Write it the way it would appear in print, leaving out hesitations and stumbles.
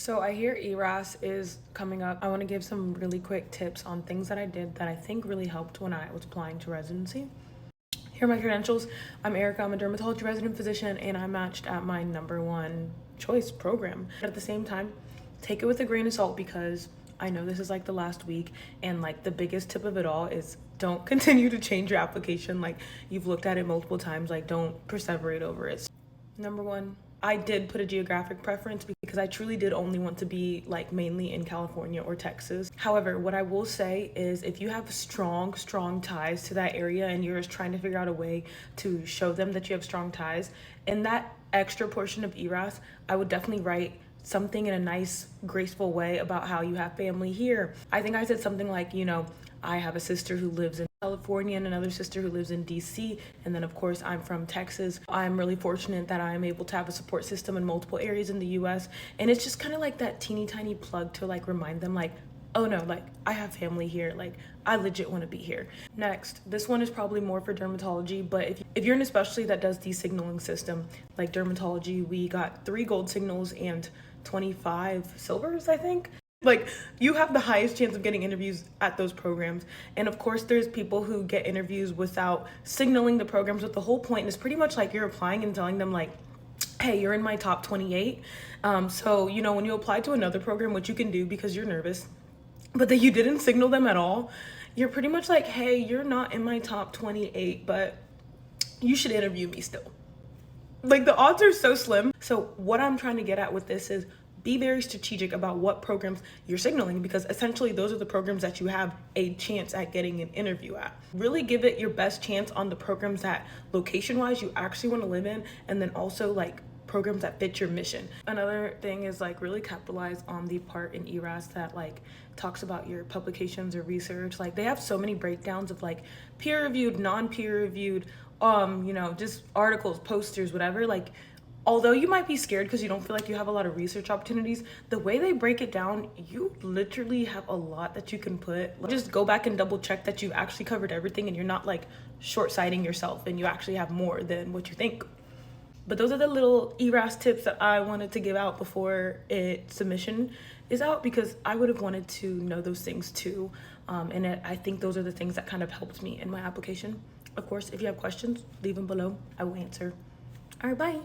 So I hear ERAS is coming up. I want to give some really quick tips on things that I did that I think really helped when I was applying to residency. Here are my credentials. I'm Erica. I'm a dermatology resident physician, and I matched at my #1 choice program. But at the same time, take it with a grain of salt because I know this is like the last week, and like the biggest tip of it all is don't continue to change your application. Like you've looked at it multiple times, like don't perseverate over it. #1, I did put a geographic preference because I truly did only want to be like mainly in California or Texas. However, what I will say is if you have strong ties to that area and you're just trying to figure out a way to show them that you have strong ties, in that extra portion of ERAS, I would definitely write something in a nice, graceful way about how you have family here. I think I said something like, I have a sister who lives in California and another sister who lives in DC, and then of course I'm from Texas. I'm really fortunate that I'm able to have a support system in multiple areas in the US, and it's just kind of like that teeny tiny plug to like remind them like, oh no, like I have family here, like I legit want to be here. Next, this one is probably more for dermatology, but if you're in a specialty that does the signaling system, like dermatology, we got 3 gold signals and 25 silvers, I think. Like you have the highest chance of getting interviews at those programs. And of course there's people who get interviews without signaling the programs, but the whole point is pretty much like you're applying and telling them like, hey, you're in my top 28. So when you apply to another program, what you can do because you're nervous but that you didn't signal them at all, you're pretty much like, hey, you're not in my top 28, but you should interview me still. Like the odds are so slim. So what I'm trying to get at with this is be very strategic about what programs you're signaling, because essentially those are the programs that you have a chance at getting an interview at. Really give it your best chance on the programs that location wise you actually want to live in, and then also like programs that fit your mission. Another thing is like really capitalize on the part in ERAS that like talks about your publications or research. Like they have so many breakdowns of like peer reviewed, non-peer reviewed, just articles, posters, whatever. Like although you might be scared because you don't feel like you have a lot of research opportunities, the way they break it down, you literally have a lot that you can put. Just go back and double check that you've actually covered everything and you're not like short-sighting yourself and you actually have more than what you think. But those are the little ERAS tips that I wanted to give out before submission is out, because I would have wanted to know those things too. I think those are the things that kind of helped me in my application. Of course, if you have questions, leave them below. I will answer. All right, bye.